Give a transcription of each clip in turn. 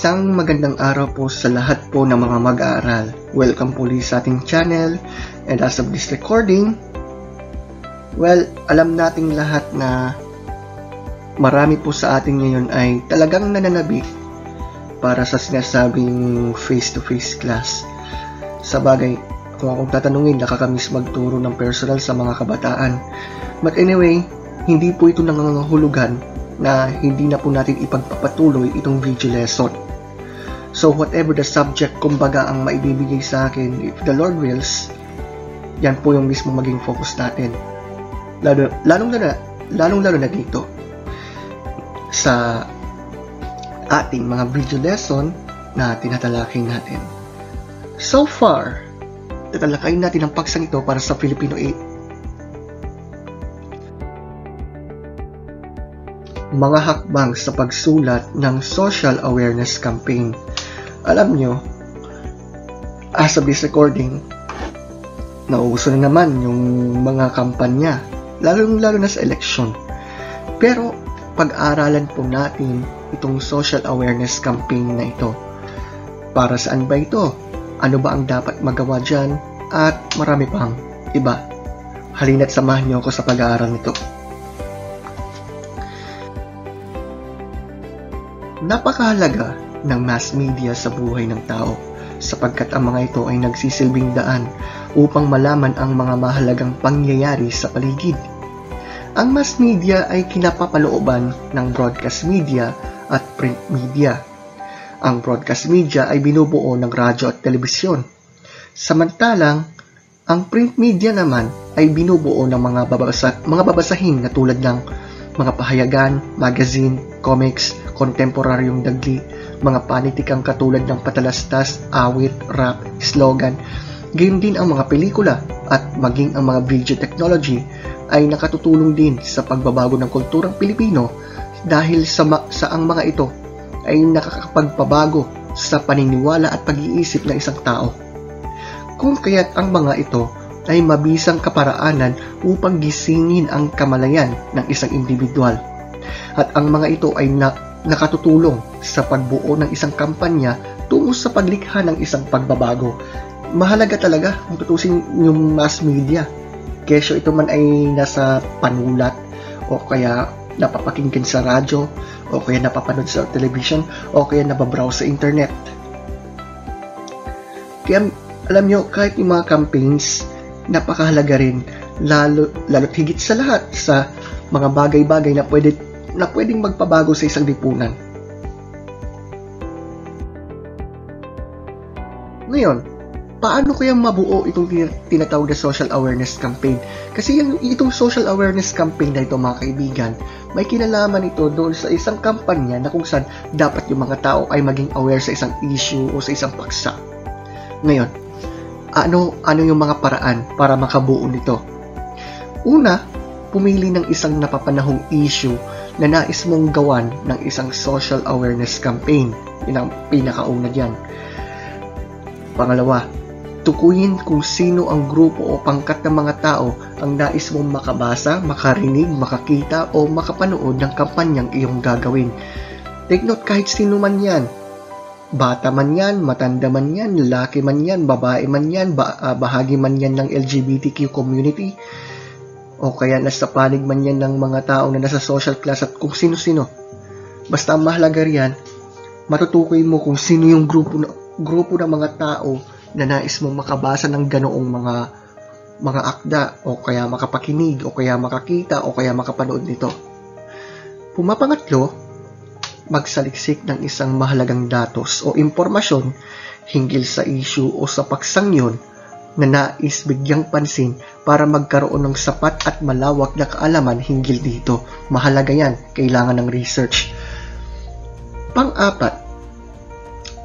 Isang magandang araw po sa lahat po ng mga mag-aaral. Welcome po ulit sa ating channel. And as of this recording, well, alam nating lahat na marami po sa atin ngayon ay talagang nananabik para sa sinasabing face-to-face class. Sa bagay, kung akong tatanungin, nakakamiss magturo ng personal sa mga kabataan. But anyway, hindi po ito nangangahulugan na hindi na po natin ipagpapatuloy itong video lesson. So whatever the subject, kumbaga ang maibibigay sa akin, if the Lord wills, yan po yung mismo maging focus natin. Lalong-lalo na dito sa ating mga video lesson na tinatalakay natin. So far, tatalakayin natin ang paksang ito para sa Filipino 8. Mga hakbang sa pagsulat ng social awareness campaign. Alam nyo, as of this recording, nauuso na naman yung mga kampanya, lalo na sa election. Pero pag-aralan po natin itong social awareness campaign na ito. Para saan ba ito? Ano ba ang dapat magawa dyan? At marami pang iba. Halina't samahan nyo ako sa pag-aaral nito. Napakahalaga ng mass media sa buhay ng tao sapagkat ang mga ito ay nagsisilbing daan upang malaman ang mga mahalagang pangyayari sa paligid. Ang mass media ay kinapapalooban ng broadcast media at print media. Ang broadcast media ay binubuo ng radyo at telebisyon. Samantalang, ang print media naman ay binubuo ng mga babasahin na tulad ng mga pahayagan, magazine, comics, kontemporaryong dagli, mga panitikang katulad ng patalastas, awit, rap, slogan. Gayon din ang mga pelikula at maging ang mga video technology ay nakatutulong din sa pagbabago ng kulturang Pilipino dahil sa ang mga ito ay nakakapagpabago sa paniniwala at pag-iisip ng isang tao. Kung kaya't ang mga ito ay mabisang kaparaanan upang gisingin ang kamalayan ng isang individual. At ang mga ito ay nakatutulong sa pagbuo ng isang kampanya tungo sa paglikha ng isang pagbabago. Mahalaga talaga kung tutusin yung mass media. Kesyo ito man ay nasa panulat o kaya napapakinggan sa radyo o kaya napapanood sa television o kaya nababrowse sa internet. Kaya alam nyo, kahit yung mga campaigns, napakahalaga rin, lalo't higit sa lahat sa mga bagay-bagay na pwedeng magpabago sa isang lipunan. Ngayon, paano kaya mabuo itong tinatawag na social awareness campaign? Kasi itong social awareness campaign na ito, mga kaibigan, may kinalaman ito doon sa isang kampanya na kung saan dapat yung mga tao ay maging aware sa isang issue o sa isang paksa. Ngayon, ano yung mga paraan para makabuo nito? Una, pumili ng isang napapanahong issue na nais mong gawan ng isang social awareness campaign. Yun ang pinakauna dyan. Pangalawa, tukuyin kung sino ang grupo o pangkat ng mga tao ang nais mong makabasa, makarinig, makakita o makapanood ng kampanyang iyong gagawin. Take note, kahit sino man yan. Bata man yan, matanda man yan, lalaki man yan, babae man yan, bahagi man yan ng LGBTQ community, o kaya nasa panig man yan ng mga tao na nasa social class at kung sino-sino. Basta ang mahalaga riyan, matutukoy mo kung sino yung grupo ng mga tao na nais mong makabasa ng ganoong mga akda, o kaya makapakinig, o kaya makakita, o kaya makapanood nito. Pumapangatlo, magsaliksik ng isang mahalagang datos o impormasyon hinggil sa issue o sa paksang yun na nais bigyang pansin para magkaroon ng sapat at malawak na kaalaman hinggil dito. Mahalaga yan, kailangan ng research. Pang-apat,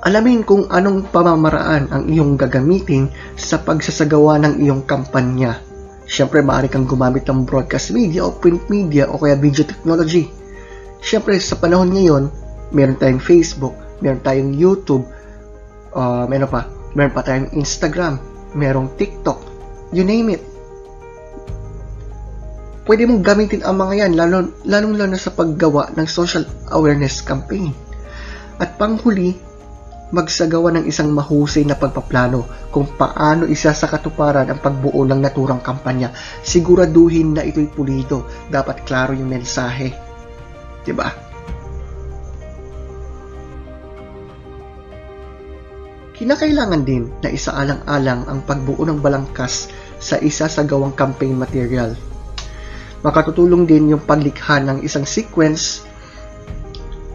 alamin kung anong pamamaraan ang iyong gagamitin sa pagsasagawa ng iyong kampanya. Siyempre, maaari kang gumamit ng broadcast media o print media o kaya video technology. Siyempre, sa panahon ngayon, meron tayong Facebook, meron tayong YouTube, meron pa tayong Instagram, merong TikTok, you name it. Pwede mong gamitin ang mga yan, lalong-lalo sa paggawa ng social awareness campaign. At panghuli, magsagawa ng isang mahusay na pagpaplano kung paano isa sa katuparan ang pagbuo ng naturang kampanya. Siguraduhin na ito'y pulido. Dapat klaro yung mensahe. Diba? Kinakailangan din na isaalang-alang ang pagbuo ng balangkas sa isa sa gawang campaign material. Makatutulong din yung paglikha ng isang sequence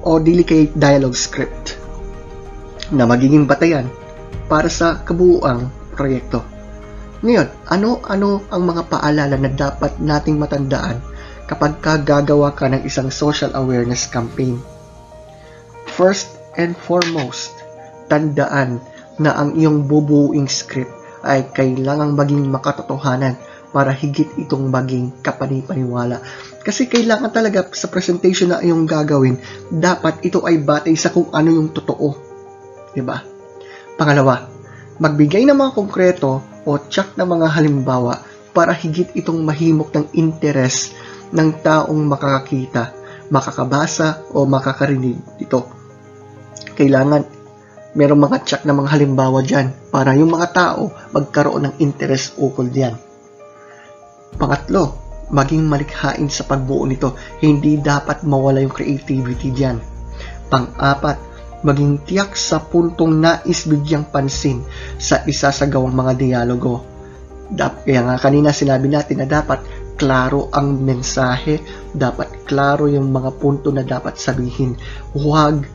o delicate dialogue script na magiging batayan para sa kabuuang proyekto. Ngayon, ano-ano ang mga paalala na dapat nating matandaan kapag gagawa ka ng isang social awareness campaign? First and foremost, tandaan na ang iyong bubuuing script ay kailangang maging makatotohanan para higit itong maging kapanipaniwala. Kasi kailangan talaga sa presentation na iyong gagawin, dapat ito ay batay sa kung ano yung totoo. Diba? Pangalawa, magbigay ng mga konkreto o tsak ng mga halimbawa para higit itong mahimok ng interes ng taong makakakita, makakabasa o makakarinig dito. Kailangan merong mga tsak na mga halimbawa dyan para yung mga tao magkaroon ng interes ukol diyan. Pangatlo, maging malikhain sa pagbuo nito. Hindi dapat mawala yung creativity dyan. Pang-apat, maging tiyak sa puntong nais bigyang pansin sa isa sa gawang mga dialogo. Kaya nga kanina sinabi natin na dapat klaro ang mensahe, dapat klaro yung mga punto na dapat sabihin. Huwag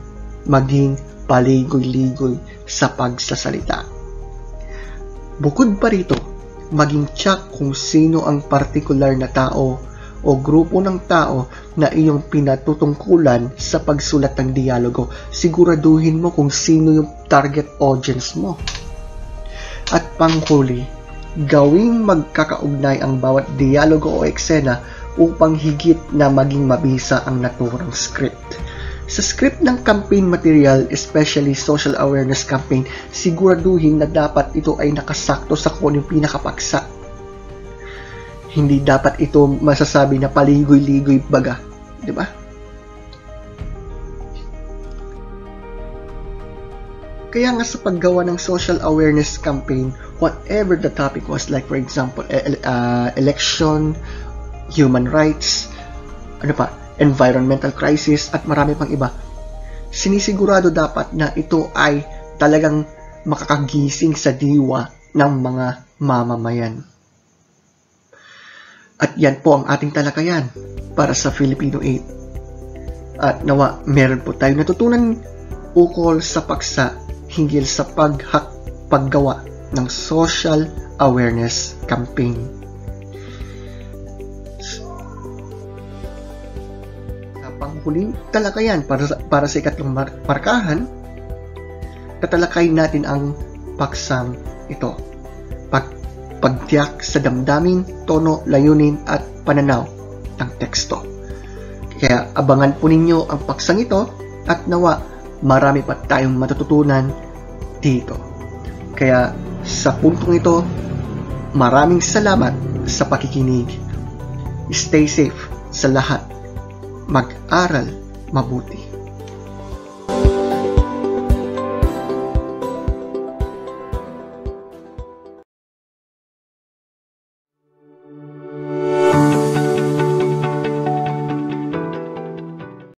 maging paligoy-ligoy sa pagsasalita. Bukod pa rito, maging tiyak kung sino ang partikular na tao o grupo ng tao na iyong pinatutungkulan sa pagsulat ng dialogo. Siguraduhin mo kung sino yung target audience mo. At panghuli, gawing magkakaugnay ang bawat dialogo o eksena upang higit na maging mabisa ang naturang script. Sa script ng campaign material, especially social awareness campaign, siguraduhin na dapat ito ay nakasakto sa kung yung pinakapaksa. Hindi dapat ito masasabi na paligoy-ligoy baga, di ba? Kaya nga sa paggawa ng social awareness campaign, whatever the topic was, like for example, election, human rights, environmental crisis, at marami pang iba, sinisigurado dapat na ito ay talagang makakagising sa diwa ng mga mamamayan. At yan po ang ating talakayan para sa Filipino 8. At nawa, meron po tayong natutunan ukol sa paksa hinggil sa paggawa ng social awareness campaign. Sa panghuling talakayan para sa ikatlong markahan, tatalakayin natin ang paksang ito. Pagtiyak sa damdamin, tono, layunin at pananaw ng teksto. Kaya abangan po ninyo ang paksang ito at nawa marami pa tayong matututunan dito. Kaya sa puntong ito, maraming salamat sa pakikinig. Stay safe sa lahat. Mag-aral mabuti.